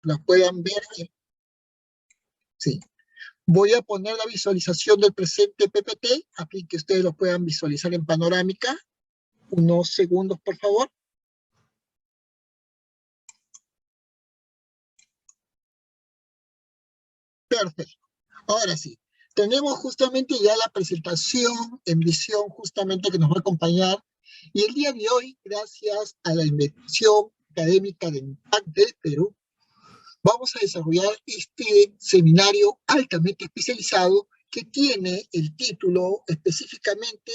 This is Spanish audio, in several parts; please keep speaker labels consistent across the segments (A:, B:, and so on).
A: la puedan ver. Sí. Voy a poner la visualización del presente PPT, a fin que ustedes lo puedan visualizar en panorámica. Unos segundos, por favor. Perfecto. Ahora sí, tenemos justamente ya la presentación en visión justamente que nos va a acompañar. Y el día de hoy, gracias a la investigación académica de IMPACT del Perú, vamos a desarrollar este seminario altamente especializado que tiene el título específicamente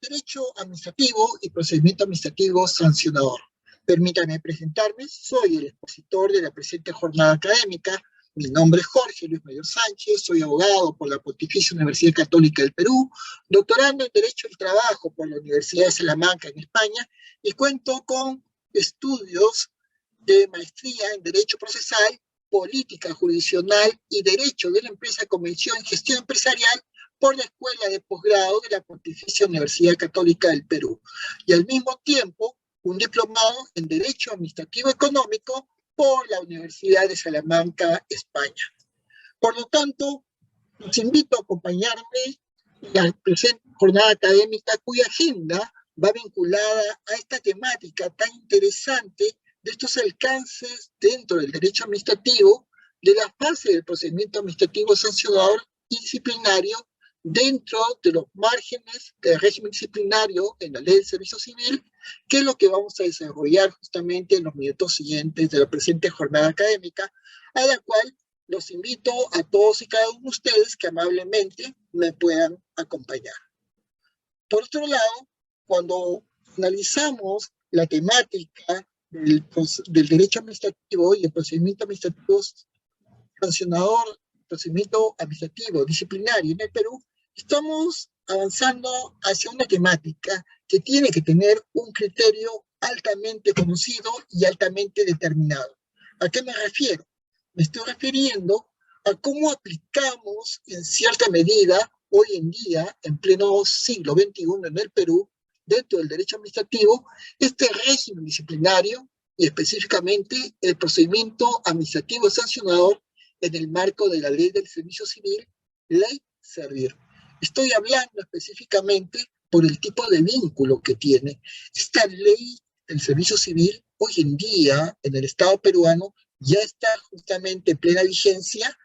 A: Derecho Administrativo y Procedimiento Administrativo Sancionador. Permítanme presentarme, soy el expositor de la presente jornada académica. Mi nombre es Jorge Luis Mayor Sánchez, soy abogado por la Pontificia Universidad Católica del Perú, doctorando en Derecho del Trabajo por la Universidad de Salamanca en España y cuento con estudios de maestría en Derecho Procesal, Política Jurisdiccional y Derecho de la Empresa, Convención y Gestión Empresarial por la Escuela de Posgrado de la Pontificia Universidad Católica del Perú. Y al mismo tiempo, un diplomado en Derecho Administrativo Económico por la Universidad de Salamanca, España. Por lo tanto, los invito a acompañarme en la presente jornada académica cuya agenda va vinculada a esta temática tan interesante de estos alcances dentro del derecho administrativo, de la fase del procedimiento administrativo sancionador y disciplinario dentro de los márgenes del régimen disciplinario en la Ley del Servicio Civil, que es lo que vamos a desarrollar justamente en los minutos siguientes de la presente jornada académica, a la cual los invito a todos y cada uno de ustedes que amablemente me puedan acompañar. Por otro lado, cuando analizamos la temática del derecho administrativo y el procedimiento administrativo sancionador, procedimiento administrativo disciplinario en el Perú, estamos avanzando hacia una temática que tiene que tener un criterio altamente conocido y altamente determinado. ¿A qué me refiero? Me estoy refiriendo a cómo aplicamos en cierta medida hoy en día, en pleno siglo XXI en el Perú, dentro del derecho administrativo, este régimen disciplinario y específicamente el procedimiento administrativo sancionador en el marco de la Ley del Servicio Civil, Ley Servir. Estoy hablando específicamente por el tipo de vínculo que tiene. Esta Ley del Servicio Civil, hoy en día, en el Estado peruano, ya está justamente en plena vigencia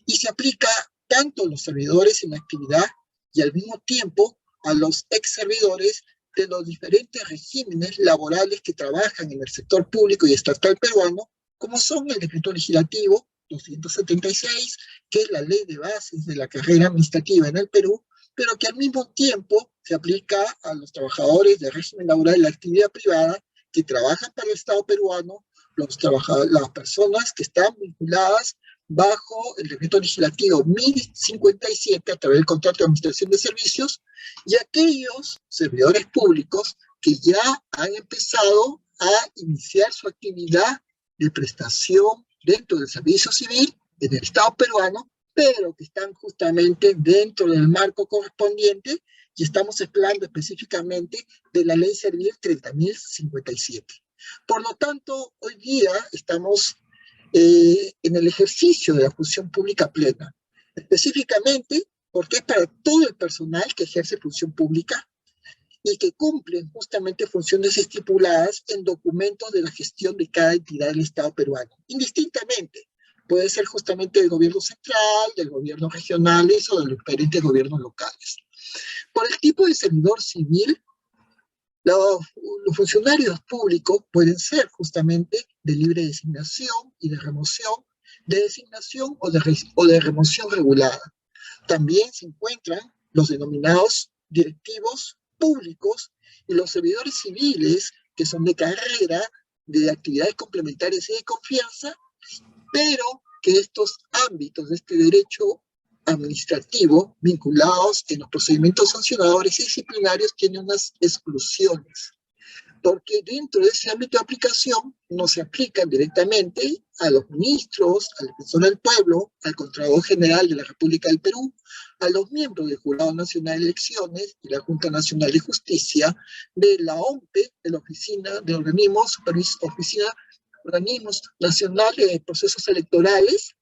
A: y se aplica tanto a los servidores en actividad y al mismo tiempo a los ex servidores de los diferentes regímenes laborales que trabajan en el sector público y estatal peruano, como son el decreto legislativo 276, que es la ley de bases de la carrera administrativa en el Perú, pero que al mismo tiempo se aplica a los trabajadores del régimen laboral de la actividad privada que trabajan para el Estado peruano, las personas que están vinculadas bajo el decreto legislativo 1057 a través del contrato de administración de servicios, y aquellos servidores públicos que ya han empezado a iniciar su actividad de prestación dentro del servicio civil en el Estado peruano, pero que están justamente dentro del marco correspondiente, y estamos hablando específicamente de la Ley Servil 30.057. Por lo tanto, hoy día estamos en el ejercicio de la función pública plena, específicamente porque es para todo el personal que ejerce función pública y que cumplen justamente funciones estipuladas en documentos de la gestión de cada entidad del Estado peruano, indistintamente. Puede ser justamente del gobierno central, del gobierno regionales o de los diferentes gobiernos locales. Por el tipo de servidor civil, los funcionarios públicos pueden ser justamente de libre designación y de remoción, de designación o de remoción regulada. También se encuentran los denominados directivos públicos y los servidores civiles que son de carrera, de actividades complementarias y de confianza, pero que estos ámbitos de este derecho administrativo vinculados en los procedimientos sancionadores y disciplinarios tienen unas exclusiones, porque dentro de ese ámbito de aplicación no se aplican directamente a los ministros, al defensor del pueblo, al Contralor General de la República del Perú, a los miembros del Jurado Nacional de Elecciones y la Junta Nacional de Justicia, de la OMPE, de la Oficina de Organismos, Oficina organismos nacionales de procesos electorales,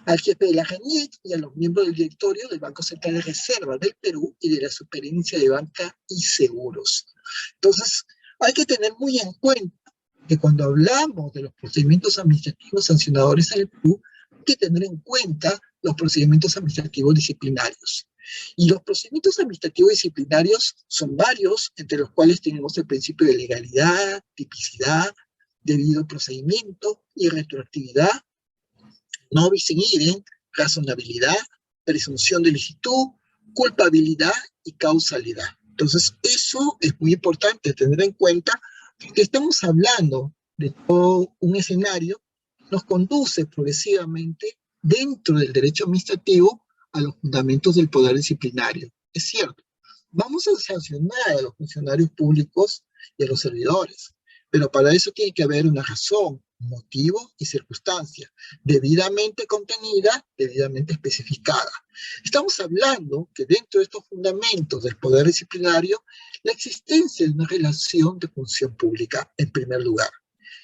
A: al jefe de la RENIEC y a los miembros del directorio del Banco Central de Reserva del Perú y de la Superintendencia de Banca y Seguros. Entonces, hay que tener muy en cuenta que cuando hablamos de los procedimientos administrativos sancionadores en el Perú, hay que tener en cuenta los procedimientos administrativos disciplinarios. Y los procedimientos administrativos disciplinarios son varios, entre los cuales tenemos el principio de legalidad, tipicidad, debido procedimiento y retroactividad, no bis in idem, razonabilidad, presunción de licitud, culpabilidad y causalidad. Entonces, eso es muy importante tener en cuenta, porque estamos hablando de todo un escenario, nos conduce progresivamente dentro del derecho administrativo a los fundamentos del poder disciplinario. Es cierto, vamos a sancionar a los funcionarios públicos y a los servidores, pero para eso tiene que haber una razón, motivo y circunstancia, debidamente contenida, debidamente especificada. Estamos hablando que dentro de estos fundamentos del poder disciplinario, la existencia de una relación de función pública en primer lugar.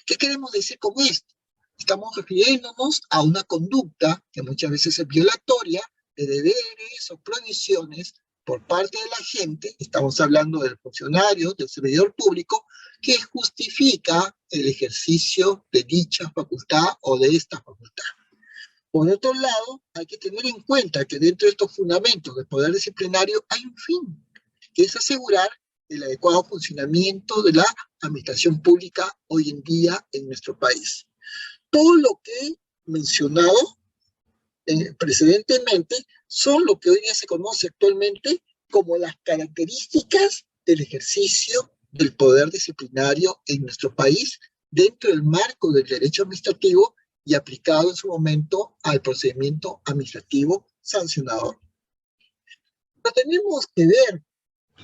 A: ¿Qué queremos decir con esto? Estamos refiriéndonos a una conducta que muchas veces es violatoria de deberes o prohibiciones por parte de la gente, estamos hablando del funcionario, del servidor público, que justifica el ejercicio de dicha facultad o de esta facultad. Por otro lado, hay que tener en cuenta que dentro de estos fundamentos del poder disciplinario hay un fin, que es asegurar el adecuado funcionamiento de la administración pública hoy en día en nuestro país. Todo lo que he mencionado precedentemente son lo que hoy día se conoce actualmente como las características del ejercicio del poder disciplinario en nuestro país dentro del marco del derecho administrativo y aplicado en su momento al procedimiento administrativo sancionador. Pero tenemos que ver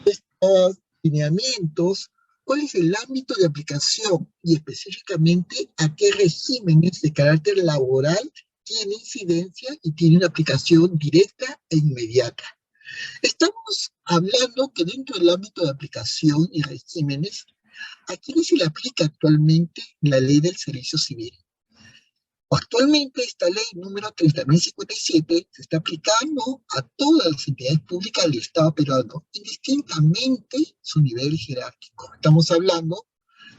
A: estos lineamientos, cuál es el ámbito de aplicación y específicamente a qué regímenes de carácter laboral tiene incidencia y tiene una aplicación directa e inmediata. Estamos hablando que dentro del ámbito de aplicación y regímenes, ¿a quiénes se le aplica actualmente la ley del servicio civil? Actualmente esta ley número 30.057 se está aplicando a todas las entidades públicas del Estado peruano, indistintamente su nivel jerárquico. Estamos hablando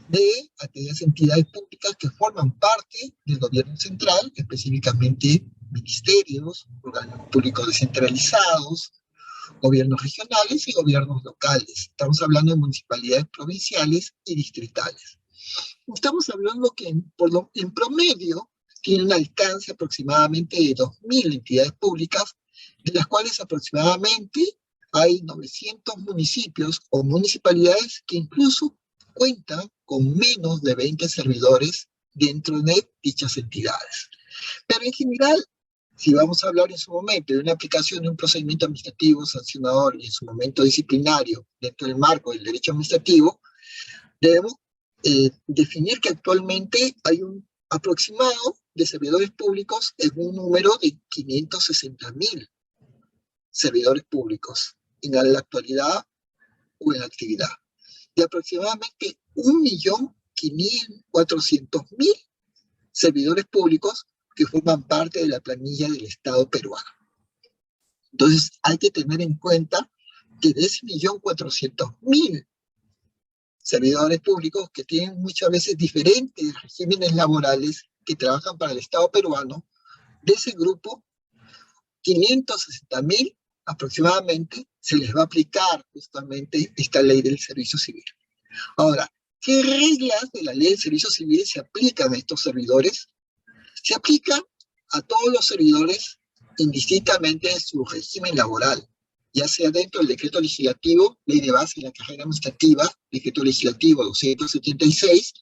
A: de aquellas entidades públicas que forman parte del gobierno central, específicamente ministerios, organismos públicos descentralizados, gobiernos regionales y gobiernos locales. Estamos hablando de municipalidades provinciales y distritales. Estamos hablando que en promedio tiene un alcance aproximadamente de 2.000 entidades públicas, de las cuales aproximadamente hay 900 municipios o municipalidades que incluso cuentan con menos de 20 servidores dentro de dichas entidades. Pero en general, si vamos a hablar en su momento de una aplicación de un procedimiento administrativo sancionador y en su momento disciplinario dentro del marco del derecho administrativo, debemos definir que actualmente hay un aproximado de servidores públicos en un número de 560.000 servidores públicos en la actualidad o en la actividad, de aproximadamente 1.400.000 servidores públicos que forman parte de la planilla del Estado peruano. Entonces, hay que tener en cuenta que de ese 1.400.000 servidores públicos que tienen muchas veces diferentes regímenes laborales que trabajan para el Estado peruano, de ese grupo, 560.000 aproximadamente se les va a aplicar justamente esta ley del servicio civil. Ahora, ¿qué reglas de la ley del servicio civil se aplican a estos servidores? Se aplican a todos los servidores indistintamente de su régimen laboral, ya sea dentro del decreto legislativo, ley de base de la carrera administrativa, decreto legislativo 276,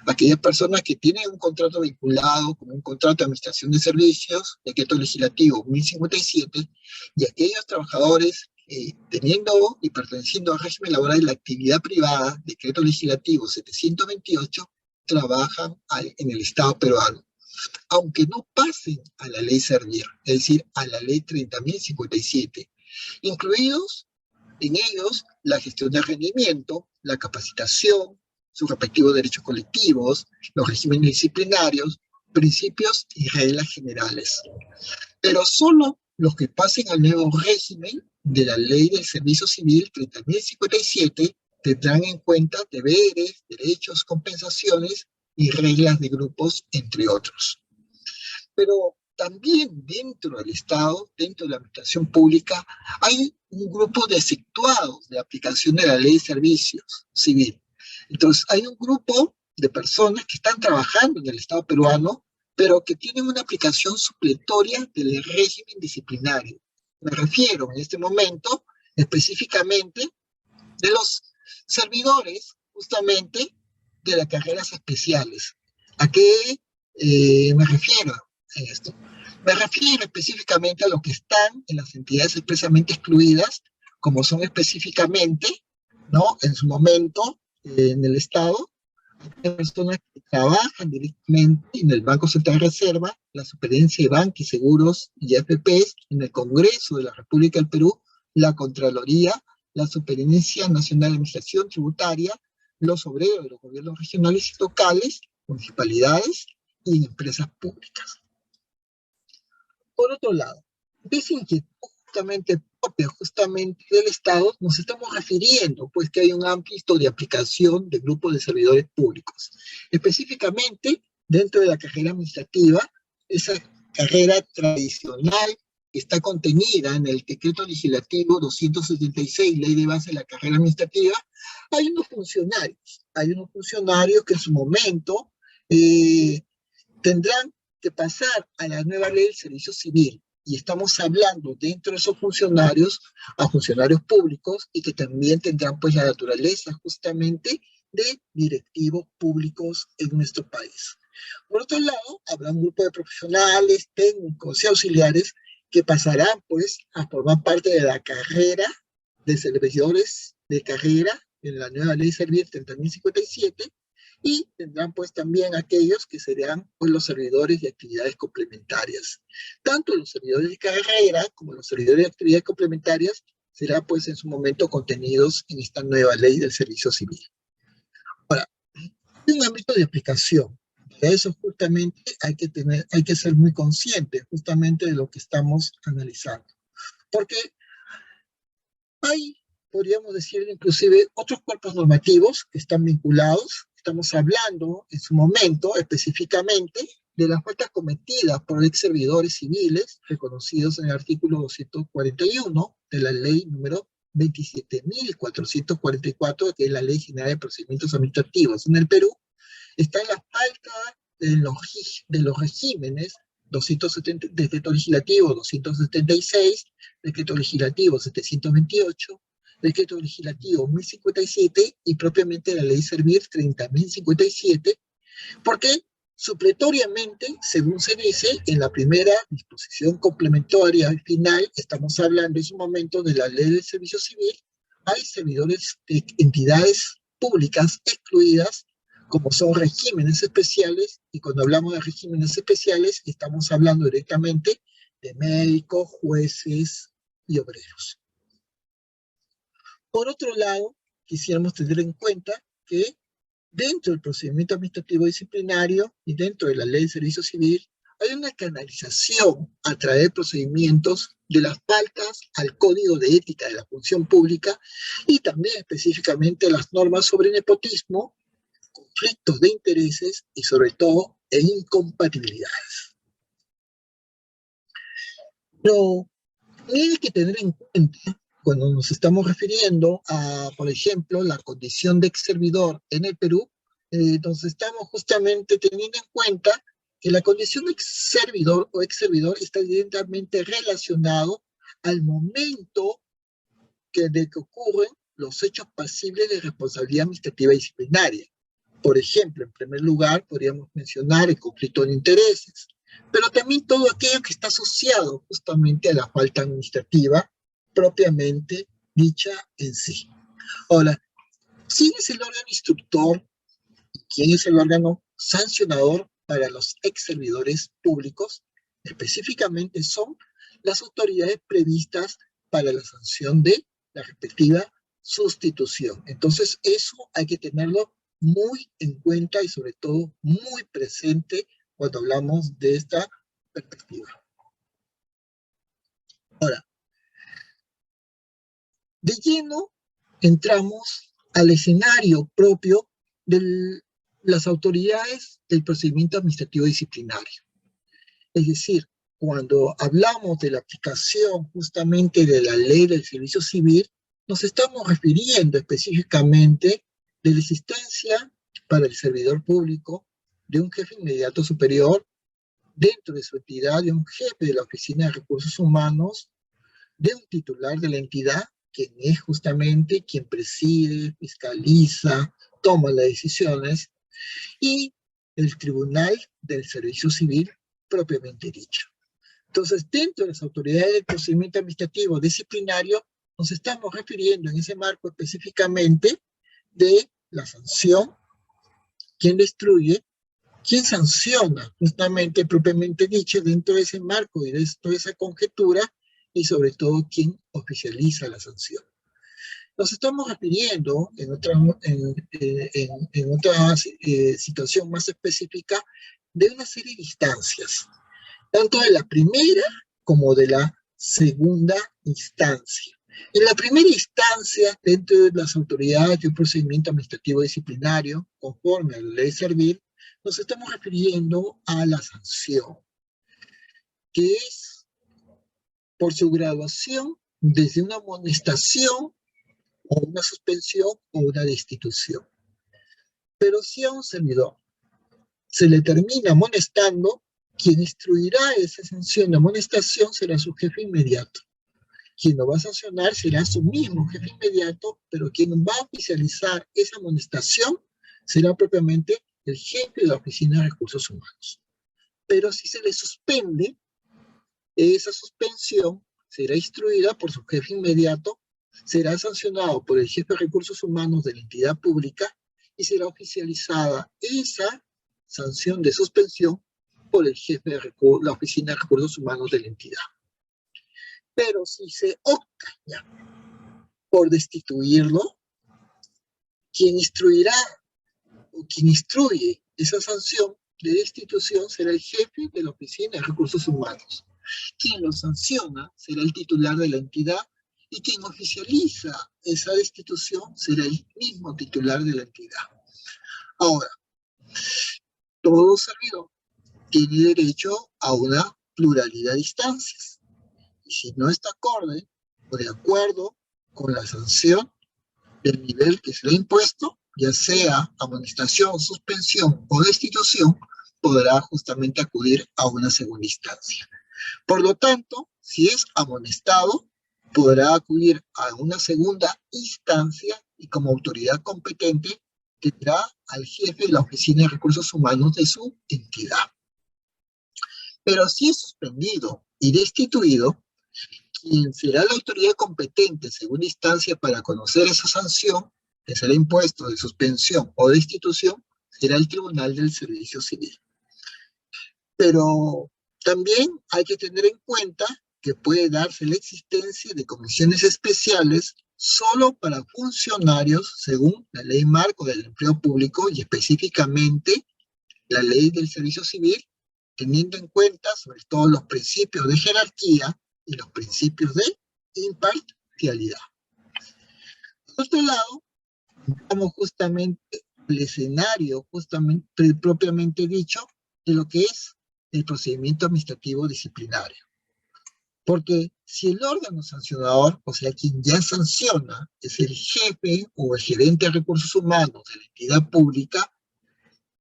A: aquellas personas que tienen un contrato vinculado con un contrato de administración de servicios, decreto legislativo 1057, y aquellos trabajadores teniendo y perteneciendo al régimen laboral de la actividad privada, decreto legislativo 728, trabajan en el Estado peruano, aunque no pasen a la ley Servir, es decir, a la ley 30.057, incluidos en ellos la gestión de rendimiento, la capacitación, sus respectivos derechos colectivos, los regímenes disciplinarios, principios y reglas generales. Pero solo los que pasen al nuevo régimen de la Ley del Servicio Civil 30.057 tendrán en cuenta deberes, derechos, compensaciones y reglas de grupos, entre otros. Pero también dentro del Estado, dentro de la administración pública, hay un grupo de exceptuados de aplicación de la Ley de Servicios Civil. Entonces, hay un grupo de personas que están trabajando en el Estado peruano, pero que tienen una aplicación supletoria del régimen disciplinario. Me refiero en este momento específicamente de los servidores, justamente, de las carreras especiales. ¿A qué me refiero en esto? Me refiero específicamente a los que están en las entidades expresamente excluidas, como son específicamente, ¿no?, en su momento, en el Estado, personas que trabajan directamente en el Banco Central de Reserva, la Superintendencia de Banca y Seguros y AFPs, en el Congreso de la República del Perú, la Contraloría, la Superintendencia Nacional de Administración Tributaria, los obreros de los gobiernos regionales y locales, municipalidades y en empresas públicas. Por otro lado, de esa inquietud justamente propia del Estado, nos estamos refiriendo, pues, que hay un amplio historial de aplicación de grupos de servidores públicos. Específicamente, dentro de la carrera administrativa, esa carrera tradicional que está contenida en el Decreto Legislativo 276, Ley de Base de la Carrera Administrativa, hay unos funcionarios que en su momento tendrán que pasar a la nueva Ley del Servicio Civil. Y estamos hablando dentro de esos funcionarios a funcionarios públicos y que también tendrán pues la naturaleza justamente de directivos públicos en nuestro país. Por otro lado, habrá un grupo de profesionales, técnicos y auxiliares que pasarán pues a formar parte de la carrera de servidores de carrera en la nueva Ley Servir 30.057, y tendrán pues también aquellos que serán pues los servidores de actividades complementarias. Tanto los servidores de carrera como los servidores de actividades complementarias serán pues en su momento contenidos en esta nueva Ley del Servicio Civil. Ahora, hay un ámbito de aplicación. Para eso justamente hay que ser muy conscientes justamente de lo que estamos analizando. Porque hay, podríamos decir, inclusive otros cuerpos normativos que están vinculados. Estamos hablando en su momento específicamente de las faltas cometidas por ex servidores civiles reconocidos en el artículo 241 de la ley número 27.444, que es la Ley General de Procedimientos Administrativos en el Perú. Está la falta de los regímenes 270, Decreto Legislativo 276, Decreto Legislativo 728, Decreto Legislativo 1057 y propiamente la Ley Servir 30.057, porque supletoriamente, según se dice, en la primera disposición complementaria al final, estamos hablando en su momento de la Ley del Servicio Civil, hay servidores de entidades públicas excluidas, como son regímenes especiales, y cuando hablamos de regímenes especiales, estamos hablando directamente de médicos, jueces y obreros. Por otro lado, quisiéramos tener en cuenta que dentro del procedimiento administrativo disciplinario y dentro de la Ley de Servicio Civil, hay una canalización a través de procedimientos de las faltas al Código de Ética de la Función Pública y también específicamente las normas sobre nepotismo, conflictos de intereses y sobre todo incompatibilidades. Pero hay que tener en cuenta cuando nos estamos refiriendo a, por ejemplo, la condición de ex servidor en el Perú, nos estamos justamente teniendo en cuenta que la condición de ex servidor o ex servidor está directamente relacionado al momento de que ocurren los hechos pasibles de responsabilidad administrativa y disciplinaria. Por ejemplo, en primer lugar, podríamos mencionar el conflicto de intereses, pero también todo aquello que está asociado justamente a la falta administrativa propiamente dicha en sí. Ahora, ¿quién es el órgano instructor y quién es el órgano sancionador para los ex servidores públicos? Específicamente son las autoridades previstas para la sanción de la respectiva sustitución. Entonces, eso hay que tenerlo muy en cuenta y sobre todo muy presente cuando hablamos de esta perspectiva. Ahora, de lleno entramos al escenario propio de las autoridades del procedimiento administrativo disciplinario. Es decir, cuando hablamos de la aplicación justamente de la ley del servicio civil, nos estamos refiriendo específicamente de la existencia para el servidor público de un jefe inmediato superior dentro de su entidad, de un jefe de la Oficina de Recursos Humanos, de un titular de la entidad, quien es justamente quien preside, fiscaliza, toma las decisiones, y el Tribunal del Servicio Civil propiamente dicho. Entonces, dentro de las autoridades del procedimiento administrativo disciplinario, nos estamos refiriendo en ese marco específicamente de la sanción, quién destruye, quién sanciona, justamente propiamente dicho, dentro de ese marco y de toda esa conjetura, y sobre todo quién oficializa la sanción. Nos estamos refiriendo en otra situación más específica de una serie de instancias, tanto de la primera como de la segunda instancia. En la primera instancia, dentro de las autoridades de un procedimiento administrativo disciplinario, conforme a la ley Servil, nos estamos refiriendo a la sanción, que es por su graduación desde una amonestación o una suspensión o una destitución. Pero si a un servidor se le termina amonestando, quien instruirá esa sanción de amonestación será su jefe inmediato. Quien lo va a sancionar será su mismo jefe inmediato, pero quien va a oficializar esa amonestación será propiamente el jefe de la Oficina de Recursos Humanos. Pero si se le suspende, esa suspensión será instruida por su jefe inmediato, será sancionado por el jefe de Recursos Humanos de la entidad pública y será oficializada esa sanción de suspensión por el jefe de la Oficina de Recursos Humanos de la entidad. Pero si se opta ya por destituirlo, quien instruirá o quien instruye esa sanción de destitución será el jefe de la Oficina de Recursos Humanos. Quien lo sanciona será el titular de la entidad y quien oficializa esa destitución será el mismo titular de la entidad. Ahora, todo servidor tiene derecho a una pluralidad de instancias. Y si no está acorde o de acuerdo con la sanción del nivel que se le ha impuesto, ya sea amonestación, suspensión o destitución, podrá justamente acudir a una segunda instancia. Por lo tanto, si es amonestado, podrá acudir a una segunda instancia y como autoridad competente tendrá al jefe de la Oficina de Recursos Humanos de su entidad. Pero si es suspendido y destituido, quien será la autoridad competente en segunda instancia para conocer esa sanción que será impuesto de suspensión o destitución será el Tribunal del Servicio Civil. Pero también hay que tener en cuenta que puede darse la existencia de comisiones especiales solo para funcionarios según la Ley Marco del Empleo Público y específicamente la Ley del Servicio Civil, teniendo en cuenta sobre todo los principios de jerarquía y los principios de imparcialidad. Por otro lado, estamos justamente el escenario propiamente dicho de lo que es el procedimiento administrativo disciplinario. Porque si el órgano sancionador, o sea, quien ya sanciona, es el jefe o el gerente de recursos humanos de la entidad pública,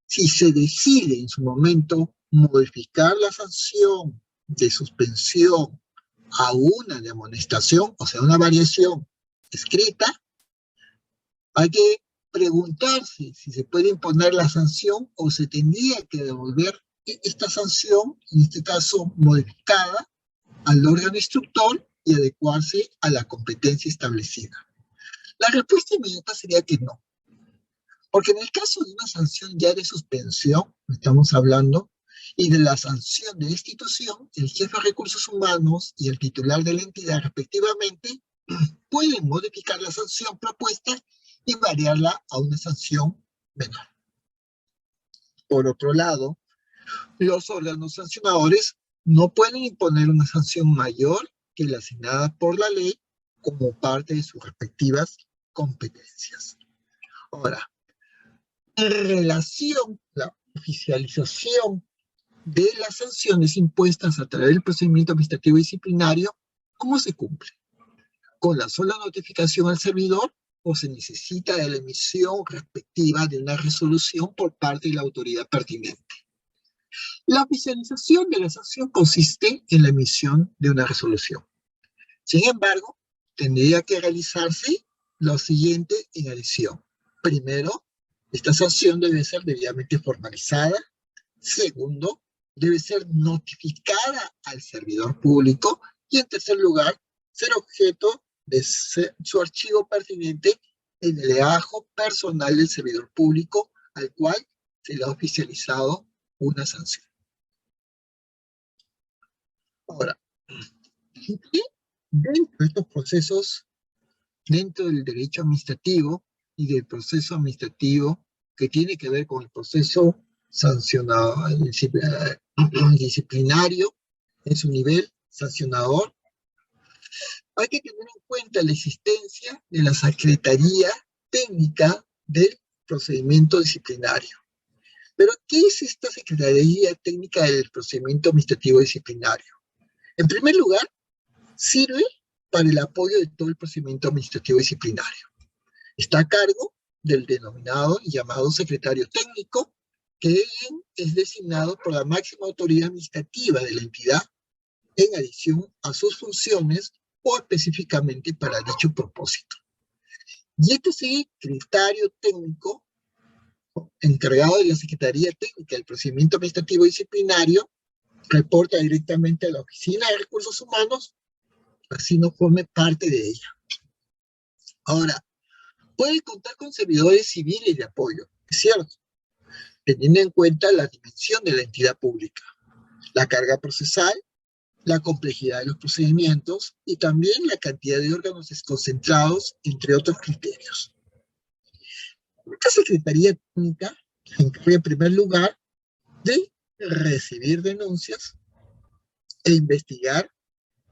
A: si se decide en su momento modificar la sanción de suspensión a una de amonestación, o sea, una variación escrita, hay que preguntarse si se puede imponer la sanción o se tendría que devolver esta sanción, en este caso modificada, al órgano instructor y adecuarse a la competencia establecida. La respuesta inmediata sería que no. Porque en el caso de una sanción ya de suspensión, estamos hablando, y de la sanción de destitución, el jefe de recursos humanos y el titular de la entidad respectivamente pueden modificar la sanción propuesta y variarla a una sanción menor. Por otro lado, los órganos sancionadores no pueden imponer una sanción mayor que la asignada por la ley como parte de sus respectivas competencias. Ahora, en relación a la oficialización de las sanciones impuestas a través del procedimiento administrativo disciplinario, ¿cómo se cumple? ¿Con la sola notificación al servidor o se necesita de la emisión respectiva de una resolución por parte de la autoridad pertinente? La oficialización de la sanción consiste en la emisión de una resolución. Sin embargo, tendría que realizarse lo siguiente en adición. Primero, esta sanción debe ser debidamente formalizada. Segundo, debe ser notificada al servidor público. Y en tercer lugar, ser objeto de su archivo pertinente en el legajo personal del servidor público al cual se le ha oficializado una sanción. Ahora, dentro de estos procesos, dentro del derecho administrativo y del proceso administrativo que tiene que ver con el proceso sancionado, disciplinario en su nivel sancionador, hay que tener en cuenta la existencia de la Secretaría Técnica del Procedimiento Disciplinario. Pero, ¿qué es esta Secretaría Técnica del Procedimiento Administrativo Disciplinario? En primer lugar, sirve para el apoyo de todo el procedimiento administrativo disciplinario. Está a cargo del denominado y llamado secretario técnico, que es designado por la máxima autoridad administrativa de la entidad en adición a sus funciones o específicamente para dicho propósito. Y este secretario técnico, encargado de la Secretaría Técnica del Procedimiento Administrativo Disciplinario, reporta directamente a la Oficina de Recursos Humanos, así no forme parte de ella. Ahora, puede contar con servidores civiles de apoyo, es cierto, teniendo en cuenta la dimensión de la entidad pública, la carga procesal, la complejidad de los procedimientos y también la cantidad de órganos desconcentrados, entre otros criterios. Esta Secretaría Técnica se encarga en primer lugar de recibir denuncias e investigar,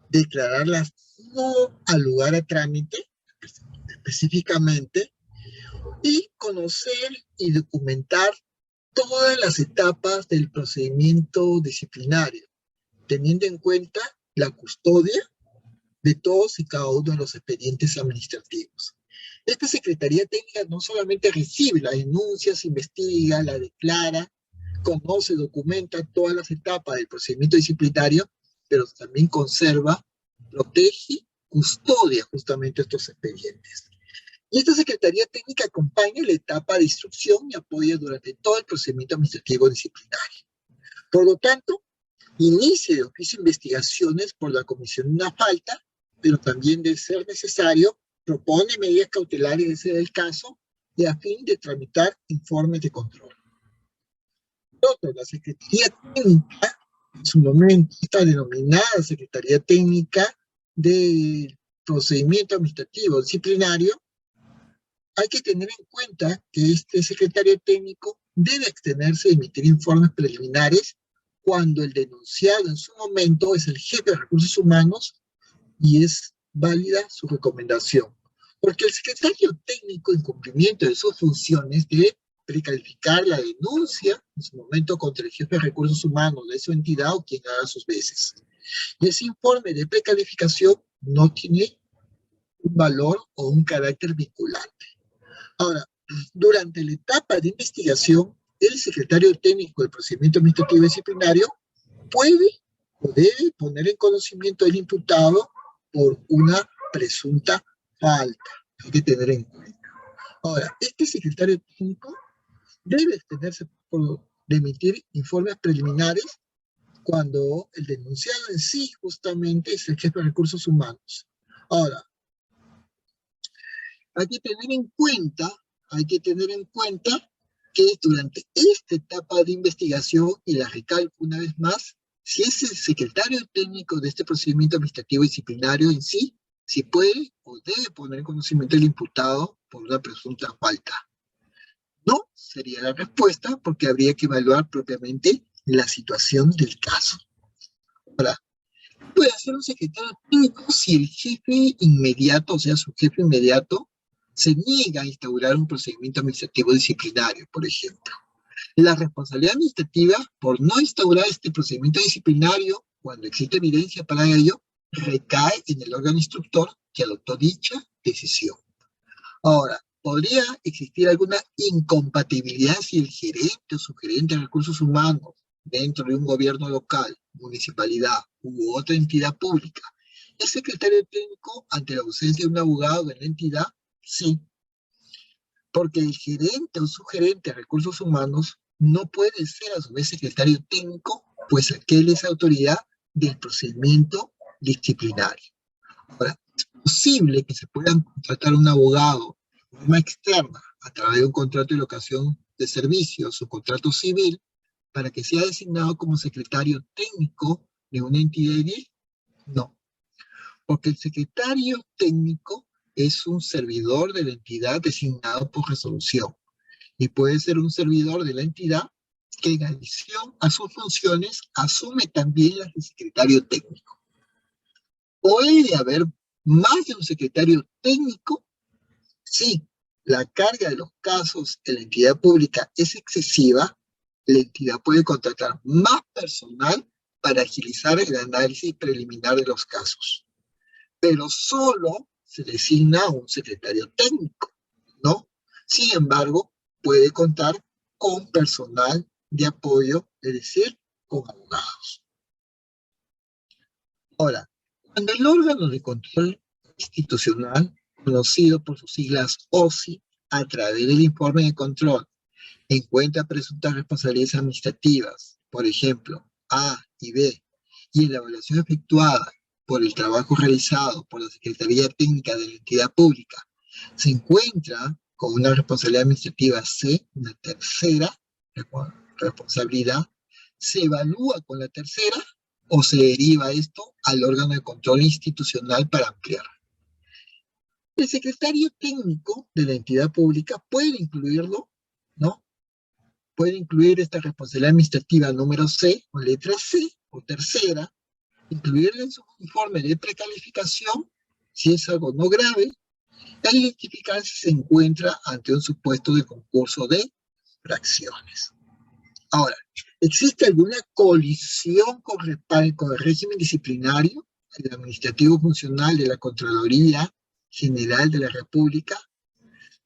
A: declararlas no al lugar a trámite, específicamente, y conocer y documentar todas las etapas del procedimiento disciplinario, teniendo en cuenta la custodia de todos y cada uno de los expedientes administrativos. Esta Secretaría Técnica no solamente recibe las denuncias, investiga, la declara, conoce, documenta todas las etapas del procedimiento disciplinario, pero también conserva, protege, custodia justamente estos expedientes. Y esta Secretaría Técnica acompaña la etapa de instrucción y apoya durante todo el procedimiento administrativo disciplinario. Por lo tanto, inicia de oficio investigaciones por la comisión de una falta, pero también, de ser necesario, propone medidas cautelares de ser el caso y a fin de tramitar informes de control. La Secretaría Técnica, en su momento, esta denominada Secretaría Técnica del Procedimiento Administrativo Disciplinario, hay que tener en cuenta que este secretario técnico debe abstenerse de emitir informes preliminares cuando el denunciado en su momento es el jefe de recursos humanos y es válida su recomendación. Porque el secretario técnico, en cumplimiento de sus funciones, debe precalificar la denuncia en su momento contra el jefe de recursos humanos de su entidad o quien haga sus veces. Y ese informe de precalificación no tiene un valor o un carácter vinculante. Ahora, durante la etapa de investigación, el secretario técnico del procedimiento administrativo disciplinario puede o debe poner en conocimiento del imputado por una presunta falta. Hay que tener en cuenta. Ahora, este secretario técnico debe abstenerse de emitir informes preliminares cuando el denunciado en sí justamente es el jefe de recursos humanos. Ahora, hay que tener en cuenta que durante esta etapa de investigación, y la recalco una vez más, si es el secretario técnico de este procedimiento administrativo disciplinario en sí, si puede o debe poner en conocimiento del imputado por una presunta falta. No sería la respuesta porque habría que evaluar propiamente la situación del caso. Ahora, puede ser un secretario técnico si el jefe inmediato, o sea, su jefe inmediato, se niega a instaurar un procedimiento administrativo disciplinario, por ejemplo. La responsabilidad administrativa por no instaurar este procedimiento disciplinario, cuando existe evidencia para ello, recae en el órgano instructor que adoptó dicha decisión. Ahora, podría existir alguna incompatibilidad si el gerente o subgerente de recursos humanos dentro de un gobierno local, municipalidad u otra entidad pública es secretario técnico ante la ausencia de un abogado de la entidad. Sí, porque el gerente o subgerente de recursos humanos no puede ser a su vez secretario técnico, pues aquel es autoridad del procedimiento disciplinario. Ahora, es posible que se puedan contratar un abogado de forma externa a través de un contrato de locación de servicios o contrato civil para que sea designado como secretario técnico de una entidad edil. No, porque el secretario técnico es un servidor de la entidad designado por resolución y puede ser un servidor de la entidad que en adición a sus funciones asume también las de secretario técnico. ¿Puede haber más de un secretario técnico? Sí, la carga de los casos en la entidad pública es excesiva, la entidad puede contratar más personal para agilizar el análisis preliminar de los casos, pero solo se designa a un secretario técnico, ¿no? Sin embargo, puede contar con personal de apoyo, es decir, con abogados. Ahora, cuando el órgano de control institucional, conocido por sus siglas OSI, a través del informe de control, encuentra presuntas responsabilidades administrativas, por ejemplo, A y B, y en la evaluación efectuada por el trabajo realizado por la Secretaría Técnica de la entidad pública, se encuentra con una responsabilidad administrativa C, una tercera responsabilidad, se evalúa con la tercera o se deriva esto al órgano de control institucional para ampliar. El secretario técnico de la entidad pública puede incluirlo, ¿no? Puede incluir esta responsabilidad administrativa número C o letra C o tercera, incluirla en su informe de precalificación si es algo no grave, e identificar si se encuentra ante un supuesto de concurso de fracciones. Ahora, ¿existe alguna colisión con el régimen disciplinario, el administrativo funcional de la Contraloría General de la República?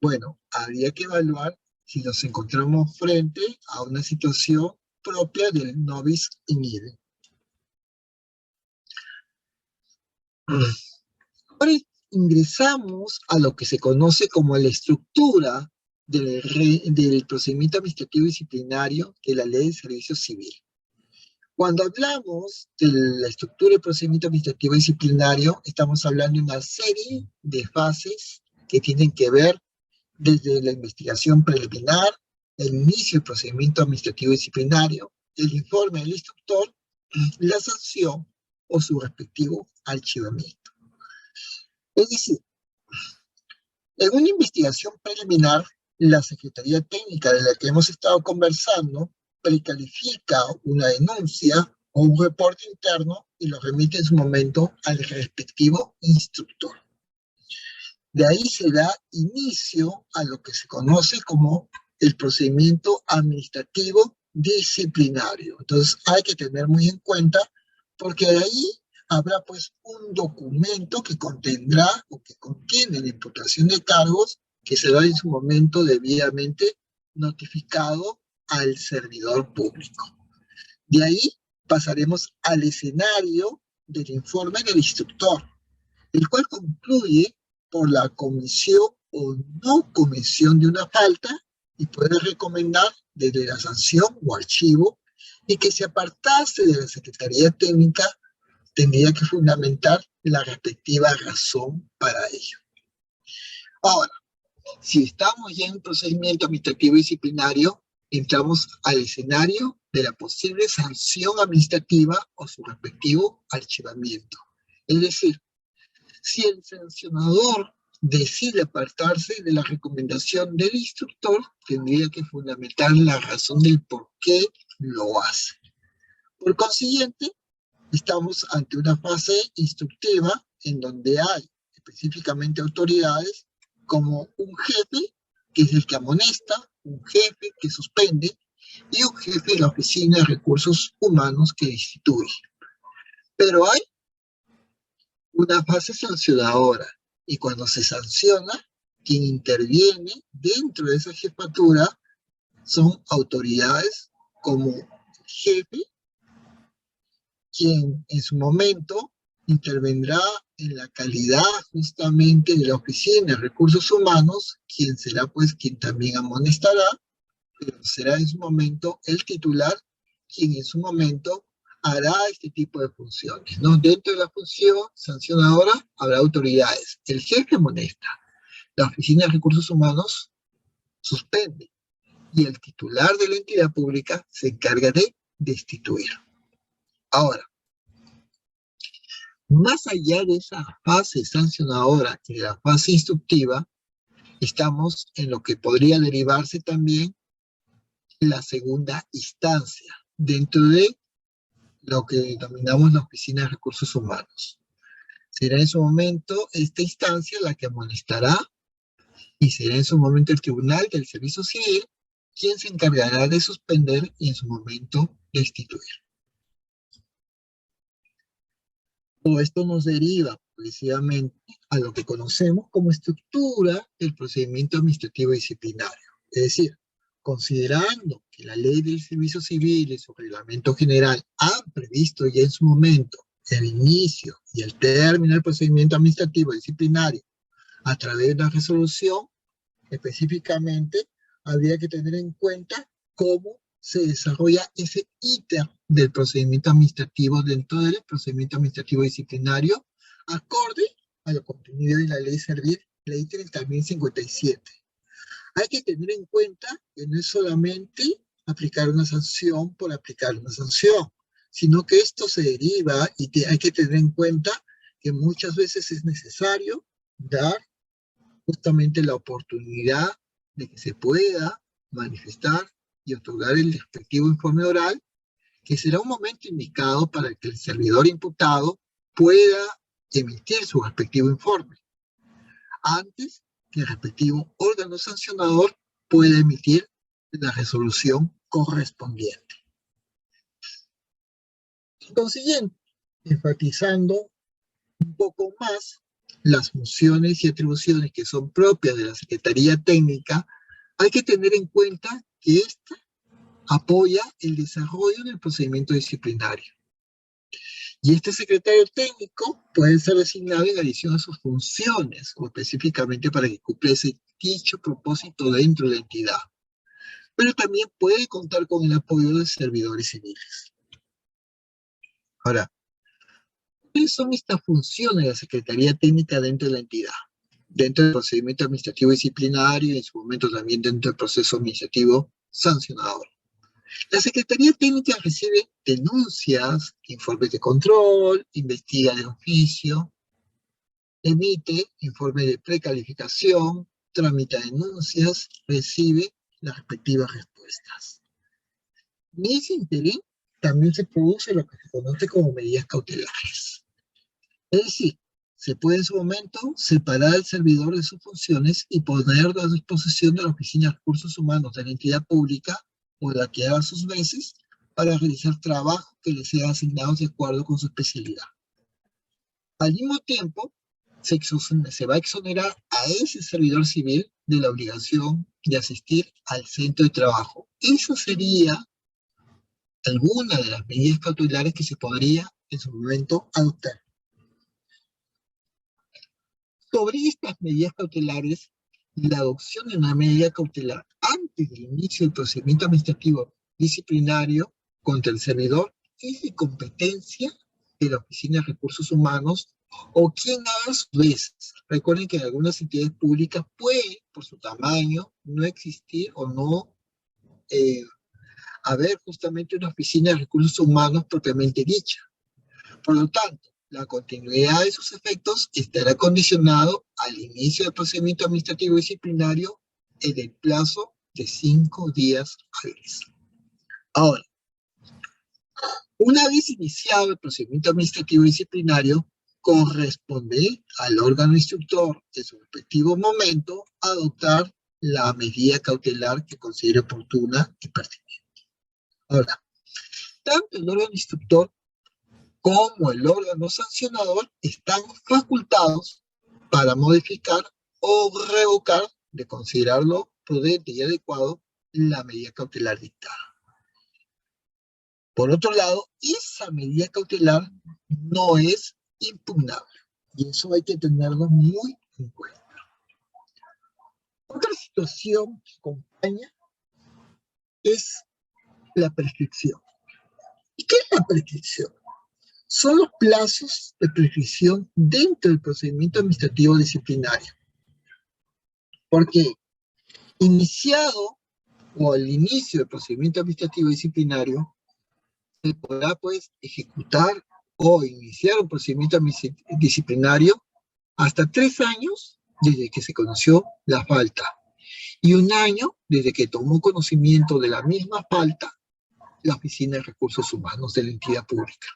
A: Bueno, habría que evaluar si nos encontramos frente a una situación propia del nobis in idem. Ahora ingresamos a lo que se conoce como la estructura del procedimiento administrativo disciplinario de la Ley de Servicio Civil. Cuando hablamos de la estructura del procedimiento administrativo disciplinario, estamos hablando de una serie de fases que tienen que ver desde la investigación preliminar, el inicio del procedimiento administrativo disciplinario, el informe del instructor, la sanción o su respectivo archivamiento. Es decir, en una investigación preliminar, la Secretaría Técnica de la que hemos estado conversando precalifica una denuncia o un reporte interno y lo remite en su momento al respectivo instructor. De ahí se da inicio a lo que se conoce como el procedimiento administrativo disciplinario. Entonces hay que tener muy en cuenta porque de ahí habrá pues un documento que contendrá o que contiene la imputación de cargos que será en su momento debidamente notificado al servidor público. De ahí pasaremos al escenario del informe del instructor, el cual concluye por la comisión o no comisión de una falta y puede recomendar desde la sanción o archivo y que se apartase de la Secretaría Técnica tendría que fundamentar la respectiva razón para ello. Ahora, si estamos ya en un procedimiento administrativo disciplinario, entramos al escenario de la posible sanción administrativa o su respectivo archivamiento. Es decir, si el sancionador decide apartarse de la recomendación del instructor, tendría que fundamentar la razón del por qué lo hace. Por consiguiente, estamos ante una fase instructiva en donde hay específicamente autoridades como un jefe, que es el que amonesta, un jefe que suspende y un jefe de la Oficina de Recursos Humanos que destituye. Pero hay una fase sancionadora y cuando se sanciona, quien interviene dentro de esa jefatura son autoridades como el jefe, quien en su momento intervendrá en la calidad justamente de la Oficina de Recursos Humanos, quien será pues quien también amonestará, pero será en su momento el titular quien en su momento hará este tipo de funciones, ¿no? Dentro de la función sancionadora habrá autoridades. El jefe amonesta, la Oficina de Recursos Humanos suspende y el titular de la entidad pública se encarga de destituir. Ahora, más allá de esa fase sancionadora y de la fase instructiva, estamos en lo que podría derivarse también la segunda instancia, dentro de lo que denominamos la Oficina de Recursos Humanos. Será en su momento esta instancia la que amonestará y será en su momento el Tribunal del Servicio Civil quien se encargará de suspender y en su momento destituir. Todo esto nos deriva precisamente a lo que conocemos como estructura del procedimiento administrativo disciplinario. Es decir, considerando que la Ley del Servicio Civil y su reglamento general han previsto ya en su momento el inicio y el término del procedimiento administrativo disciplinario a través de una resolución, específicamente habría que tener en cuenta cómo se desarrolla ese ítem del procedimiento administrativo dentro del procedimiento administrativo disciplinario, acorde a lo contenido de la Ley Servir, Ley 30.057. Hay que tener en cuenta que no es solamente aplicar una sanción por aplicar una sanción, sino que esto se deriva y hay que tener en cuenta que muchas veces es necesario dar justamente la oportunidad de que se pueda manifestar y otorgar el respectivo informe oral, que será un momento indicado para que el servidor imputado pueda emitir su respectivo informe, antes que el respectivo órgano sancionador pueda emitir la resolución correspondiente. En consiguiente, enfatizando un poco más las funciones y atribuciones que son propias de la Secretaría Técnica, hay que tener en cuenta que esta apoya el desarrollo del procedimiento disciplinario. Y este secretario técnico puede ser designado en adición a sus funciones, o específicamente para que cumpla ese dicho propósito dentro de la entidad. Pero también puede contar con el apoyo de servidores civiles. Ahora, ¿cuáles son estas funciones de la Secretaría Técnica dentro de la entidad? Dentro del procedimiento administrativo disciplinario y en su momento también dentro del proceso administrativo sancionador. La Secretaría Técnica recibe denuncias, informes de control, investiga de oficio, emite informes de precalificación, tramita denuncias, recibe las respectivas respuestas. En ese interín también se produce lo que se conoce como medidas cautelares. Es decir, se puede en su momento separar al servidor de sus funciones y ponerlo a disposición de la Oficina de Recursos Humanos de la entidad pública o de la que haga sus veces para realizar trabajo que le sea asignado de acuerdo con su especialidad. Al mismo tiempo, se va a exonerar a ese servidor civil de la obligación de asistir al centro de trabajo. Esa sería alguna de las medidas cautelares que se podría en su momento adoptar. Sobre estas medidas cautelares, la adopción de una medida cautelar antes del inicio del procedimiento administrativo disciplinario contra el servidor es de competencia de la Oficina de Recursos Humanos o quien haga sus veces. Recuerden que en algunas entidades públicas puede, por su tamaño, no existir o no haber justamente una Oficina de Recursos Humanos propiamente dicha. Por lo tanto, la continuidad de sus efectos estará condicionado al inicio del procedimiento administrativo disciplinario en el plazo de 5 días hábiles. Ahora, una vez iniciado el procedimiento administrativo disciplinario, corresponde al órgano instructor en su respectivo momento adoptar la medida cautelar que considere oportuna y pertinente. Ahora, tanto el órgano instructor como el órgano sancionador están facultados para modificar o revocar, de considerarlo prudente y adecuado, la medida cautelar dictada. Por otro lado, esa medida cautelar no es impugnable, y eso hay que tenerlo muy en cuenta. Otra situación que acompaña es la prescripción. ¿Y qué es la prescripción? Son los plazos de prescripción dentro del procedimiento administrativo disciplinario. Porque iniciado o al inicio del procedimiento administrativo disciplinario, se podrá pues ejecutar o iniciar un procedimiento disciplinario hasta 3 años desde que se conoció la falta y 1 año desde que tomó conocimiento de la misma falta la Oficina de Recursos Humanos de la entidad pública.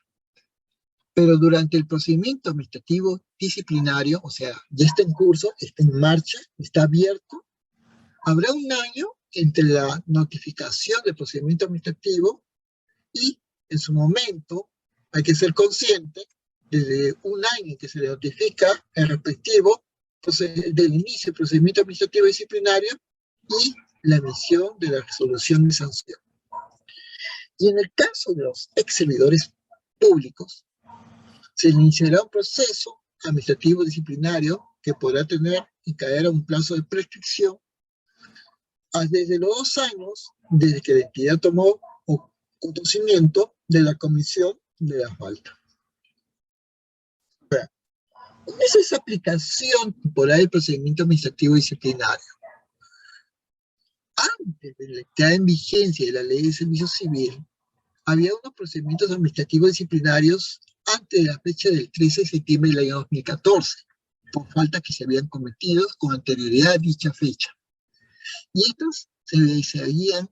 A: Pero durante el procedimiento administrativo disciplinario, o sea, ya está en curso, está en marcha, está abierto, habrá 1 año entre la notificación del procedimiento administrativo y en su momento hay que ser consciente desde 1 año en que se le notifica el respectivo del inicio del procedimiento administrativo disciplinario y la emisión de la resolución de sanción. Y en el caso de los ex servidores públicos, se iniciará un proceso administrativo disciplinario que podrá tener y caer a un plazo de prescripción desde los 2 años desde que la entidad tomó conocimiento de la comisión de la falta. ¿Cuál es esa aplicación temporal del procedimiento administrativo disciplinario? Antes de la entrada en vigencia de la Ley de Servicio Civil, había unos procedimientos administrativos disciplinarios antes de la fecha del 13 de septiembre del año 2014, por faltas que se habían cometido con anterioridad a dicha fecha. Y estos se seguían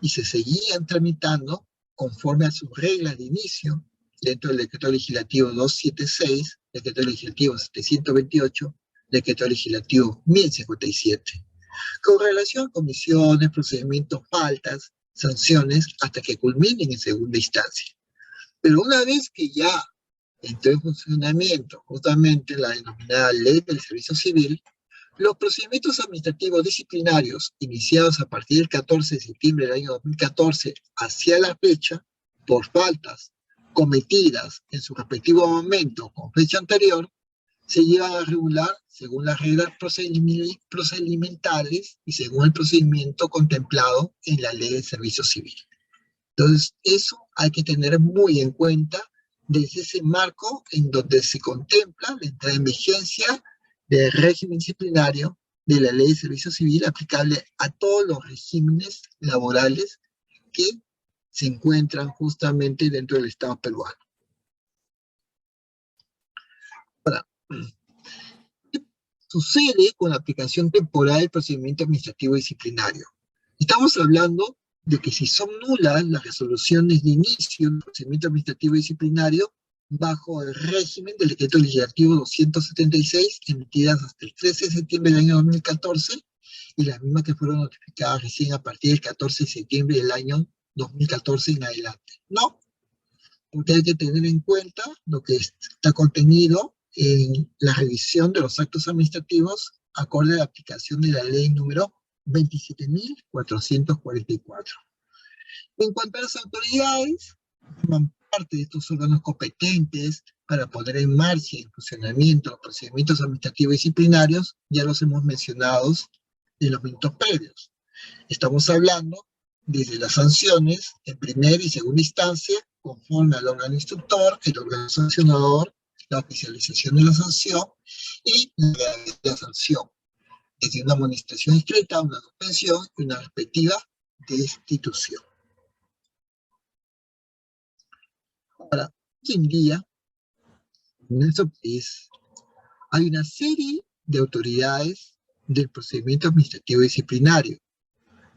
A: y se seguían tramitando conforme a sus reglas de inicio dentro del Decreto Legislativo 276, Decreto Legislativo 728, Decreto Legislativo 1057, con relación a comisiones, procedimientos, faltas, sanciones, hasta que culminen en segunda instancia. Pero una vez que ya entró en funcionamiento justamente la denominada Ley del Servicio Civil, los procedimientos administrativos disciplinarios iniciados a partir del 14 de septiembre del año 2014 hacia la fecha, por faltas cometidas en su respectivo momento con fecha anterior, se llevan a regular según las reglas procedimentales y según el procedimiento contemplado en la Ley de Servicio Civil. Entonces, eso hay que tener muy en cuenta desde ese marco en donde se contempla la entrada en vigencia del régimen disciplinario de la Ley de Servicio Civil aplicable a todos los regímenes laborales que se encuentran justamente dentro del Estado peruano. Ahora, ¿qué sucede con la aplicación temporal del procedimiento administrativo disciplinario? Estamos hablando de que si son nulas las resoluciones de inicio del procedimiento administrativo disciplinario bajo el régimen del Decreto Legislativo 276, emitidas hasta el 13 de septiembre del año 2014, y las mismas que fueron notificadas recién a partir del 14 de septiembre del año 2014 en adelante. No, porque hay que tener en cuenta lo que está contenido en la revisión de los actos administrativos acorde a la aplicación de la ley número 27.444. En cuanto a las autoridades, forman parte de estos órganos competentes para poner en marcha y en funcionamiento los procedimientos administrativos disciplinarios, ya los hemos mencionado en los minutos previos. Estamos hablando desde las sanciones en primera y segunda instancia, conforme al órgano instructor, el órgano sancionador, la oficialización de la sanción y la gravedad de la sanción, desde una amonestación escrita, una suspensión y una respectiva destitución. Ahora, hoy en día, En nuestro país hay una serie de autoridades del procedimiento administrativo disciplinario,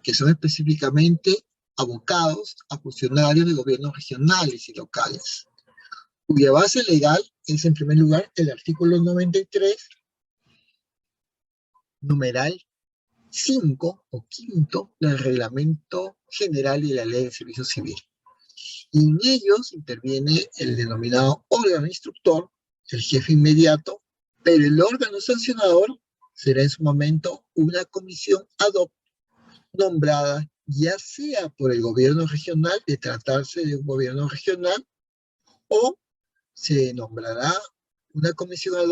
A: que son específicamente abocados a funcionarios de gobiernos regionales y locales, cuya base legal es, en primer lugar, el artículo 93, numeral 5 o quinto del Reglamento General y la Ley de Servicio Civil. Y en ellos interviene el denominado órgano instructor, el jefe inmediato, pero el órgano sancionador será en su momento una comisión ad hoc nombrada ya sea por el gobierno regional, de tratarse de un gobierno regional, o se nombrará una comisión ad hoc